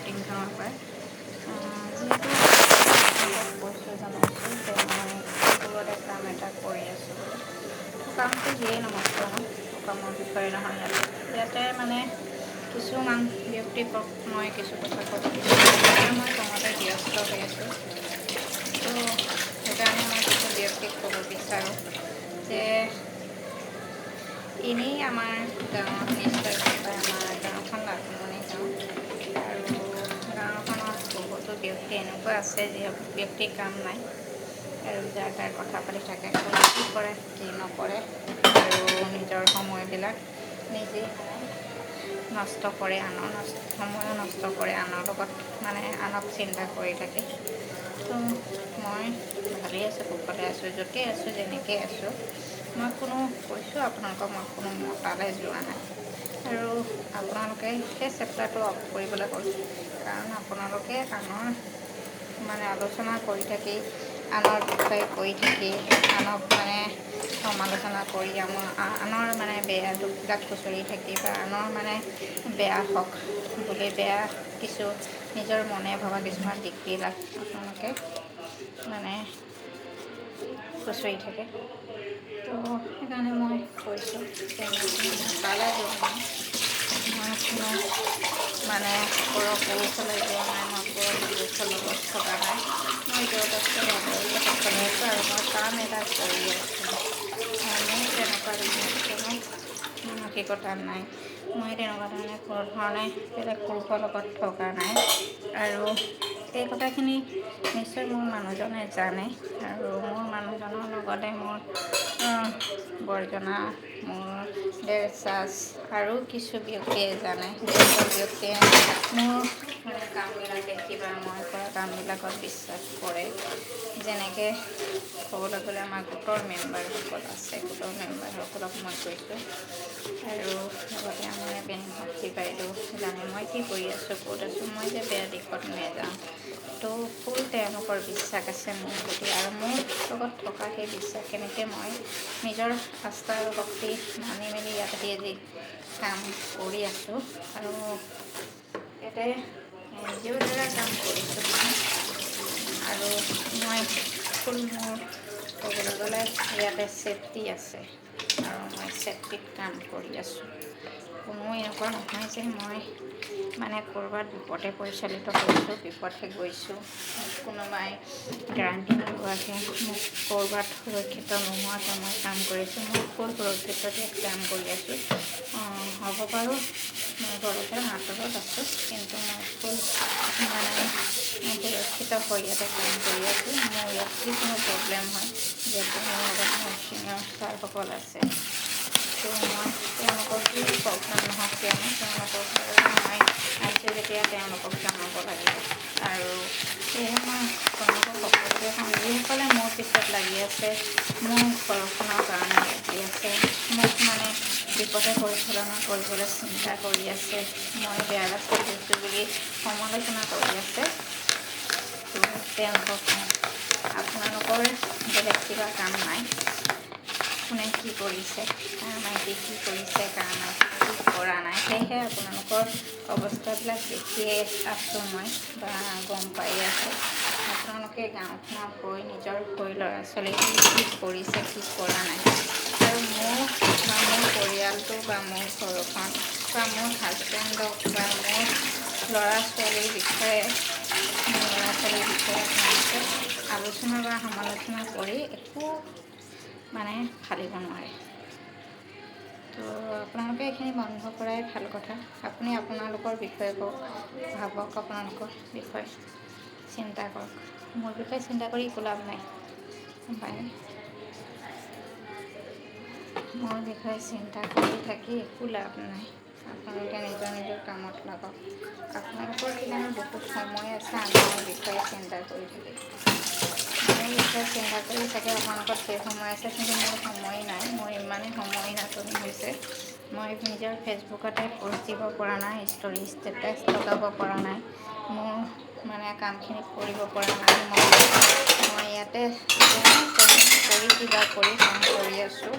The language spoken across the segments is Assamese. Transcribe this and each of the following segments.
টিংখনৰ পৰাই যিহেতু কৈছোঁ জনাইছোঁ যে মই দূৰতে কাম এটা কৰি আছোঁ বুলি। কামটো যিয়ে নহওক কামৰ বিষয়ে নহয় ইয়াতে মানে কিছুমান ব্যক্তিক মই কিছু কথা ক'ব বিচাৰোঁ। মই কামতে ব্যস্ত হৈ আছোঁ, তো সেইকাৰণে মই কিছু ব্যক্তিক ক'ব বিচাৰোঁ যে এনেই আমাৰ গাঁৱত নিশ্চয় আমাৰ গাঁওখন লাখমনি গাঁও, আৰু গাঁওখনত বহুতো ব্যক্তি এনেকুৱা আছে যি ব্যক্তিৰ কাম নাই আৰু যাৰ তাৰ কথা পাতি থাকে, কি কৰে কি নকৰে, আৰু নিজৰ সময়বিলাক নিজেই নষ্ট কৰে, সময়ো নষ্ট কৰে, আনৰ লগত আনক চিন্তা কৰি থাকে। তো মই ভালেই আছোঁ, কুশলে আছোঁ, য'তেই আছোঁ, যেনেকৈ আছোঁ। মই কৈছোঁ আপোনালোকক মই কোনো মতালৈ যোৱা নাই, আৰু আপোনালোকে সেই চেপ্টাৰটো অফ কৰিবলৈ কৈছোঁ, কাৰণ আপোনালোকে আনৰ আলোচনা কৰি থাকি, আনৰ বিষয়ে কৈ থাকি, আনক সমালোচনা কৰি আনৰ বেয়া দুখবিলাক খুচৰি থাকি, বা আনৰ বেয়া হওক বুলি বেয়া কিছু নিজৰ মনে ভবা কিছুমান দিশবিলাক আপোনালোকে খুচৰি থাকে। তো সেইকাৰণে মই কৈছোঁ যে তালৈ যোৱা নাই, মই কোনো পৰপুৰুষলৈ যোৱা নাই, মই পৰপুৰুষৰ লগত থকা নাই। মই য'ত আছোঁ সকলোৱে আছোঁ, আৰু মই কাম এটা কৰি আছোঁ। মোৰ তেনেকুৱা কোনো মানসিকতা নাই, মই তেনেকুৱা কোনো ধৰণে বেলেগ পুৰুষৰ লগত থকা নাই, আৰু এই কথাখিনি নিশ্চয় মোৰ মানুহজনে জানে, আৰু মোৰ মানুহজনৰ লগতে মোৰ বৰ্জনা, মোৰ দেৰচাচ আৰু কিছু ব্যক্তিয়ে জানে, যিসকল ব্যক্তিয়ে মোৰ কামবিলাক দেখি বা মই কৰা কামবিলাকত বিশ্বাস কৰে। যেনেকৈ ক'বলৈ গ'লে আমাৰ গোটৰ মেম্বাৰসকল আছে, গোটৰ মেম্বাৰসকলক মই কৈছোঁ, আৰু লগতে আমাৰ বেংকী বাইদেউ জানে মই কি কৰি আছোঁ, ক'ত আছোঁ, মই যে বেয়া দিশত নেযাওঁ। তো ফুল তেওঁলোকৰ বিশ্বাস আছে মোৰ প্ৰতি, আৰু মোৰ লগত থকা সেই বিশ্বাস কেনেকৈ মই নিজৰ আস্থা আৰু শক্তি মানি মেলি ইয়াত আজি কাম কৰি আছোঁ, আৰু ইয়াতে NGOৰ দ্বাৰা কাম কৰিছোঁ, আৰু মই মোৰ ক'বলৈ গ'লে ইয়াতে ছেফটি আছে, আৰু মই ছেফটিত কাম কৰি আছোঁ। কোনো এনেকুৱা নহয় যে মই ক'ৰবাত বিপদে পৰিচালিত কৰিছোঁ, বিপদে গৈছোঁ, কোনোবাই গেৰাণ্টি নোলোৱাকৈ মোক ক'ৰবাত সুৰক্ষিত নোহোৱাকৈ মই কাম কৰিছোঁ। মই ফুল সুৰক্ষিততে কাম কৰি আছোঁ। হ'ব পাৰোঁ মই ঘৰৰ পৰা আঁতৰত আছোঁ, কিন্তু মই ফুল সুৰক্ষিত হৈ ইয়াতে কাম কৰি আছোঁ। মোৰ ইয়াত যিকোনো প্ৰব্লেম হয়, যিহেতু মোৰ লগত মোৰ ছিনিয়ৰ ছাৰসকল আছে, তো মই তেওঁলোকৰ কি প্ৰব্লেম নহওক কিয়নো তেওঁলোকক মই আহিছোঁ যেতিয়া তেওঁলোকক জনাব লাগিব, আৰু সেয়েহে মই তেওঁলোকক সকলোকে কওঁ, যিসকলে মোৰ পিছত লাগি আছে, মোৰ ঘৰখনৰ কাৰণে লাগি আছে, মোক বিপদে পৰিচালনা কৰিবলৈ চিন্তা কৰি আছে, মই বেয়া ৰাস্তাত গৈছোঁ বুলি সমালোচনা কৰি আছে, তো তেওঁলোকক আপোনালোকৰ বেলেগ কিবা কাম নাই, কোনে কি কৰিছে, কাৰ মাইকী কি কৰিছে, কাৰ মাইকী কি কৰা নাই, সেয়েহে আপোনালোকৰ অৱস্থাবিলাক দেখিয়ে আছোঁ মই, বা গম পাই আছোঁ। আপোনালোকে গাঁওখনত গৈ নিজৰ ল'ৰা ছোৱালী কি কৰিছে, কি কৰা নাই, আৰু মোৰ পৰিয়ালটো বা মোৰ ঘৰখন বা মোৰ হাজবেণ্ডক বা মোৰ ল'ৰা ছোৱালীৰ বিষয়ে আপোনালোকে আলোচনা বা সমালোচনা কৰি একো ফালিব নোৱাৰে। তো আপোনালোকে এইখিনি বন্ধ কৰাই ভাল কথা। আপুনি আপোনালোকৰ বিষয়ে কওক, ভাবক, আপোনালোকৰ বিষয়ে চিন্তা কৰক। মোৰ বিষয়ে চিন্তা কৰি একো লাভ নাই, গম পায়নে? মোৰ বিষয়ে চিন্তা কৰি থাকি একো লাভ নাই। আপোনালোকে নিজৰ নিজৰ কামত লাগক। আপোনালোকৰ কিমান বহুত সময় আছে আনৰ বিষয়ে চিন্তা কৰি থাকে। মোৰ বিষয়ে চিন্তা কৰি থাকে আপোনালোকৰ সেই সময় আছে, কিন্তু মোৰ সময় নাই। মোৰ ইমানেই সময় নাটনি হৈছে, মই নিজৰ ফেচবুকতে পষ্ট দিব পৰা নাই, ষ্টৰি ষ্টেটাছ লগাব পৰা নাই, মোৰ কামখিনি কৰিব পৰা নাই। মই ইয়াতে কৰি কাম কৰি আছোঁ।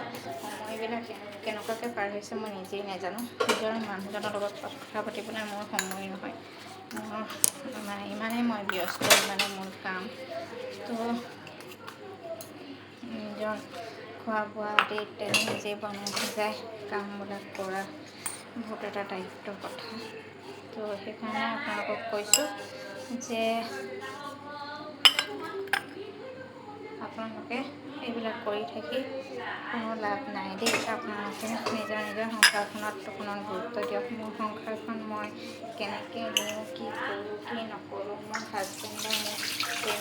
দিনবিলাক কেনেকুৱাকৈ পাৰ হৈছে মই নিজেই নাজানো। নিজৰ মানুহজনৰ লগত কথা পাতিবলৈ মোৰ সময় নহয়, মোৰ মানে ইমানেই মই ব্যস্ত, মানে মোৰ কাম। তো নিজৰ খোৱা বোৱা আদি ইত্যাদি নিজেই বনাই সিজাই কামবিলাক কৰা বহুত এটা দায়িত্বৰ কথা। তো সেইকাৰণে আপোনালোকক কৈছোঁ যে আপোনালোকে এইবিলাক কৰি থাকি কোনো লাভ নাই দেই। আপোনালোকে নিজৰ সংসাৰখনত অকণমান গুৰুত্ব দিয়ক। মোৰ সংসাৰখন মই কেনেকৈ দিওঁ, কি কৰোঁ কি নকৰোঁ, মোৰ হাজবেণ্ডে মোক কেনেকৈ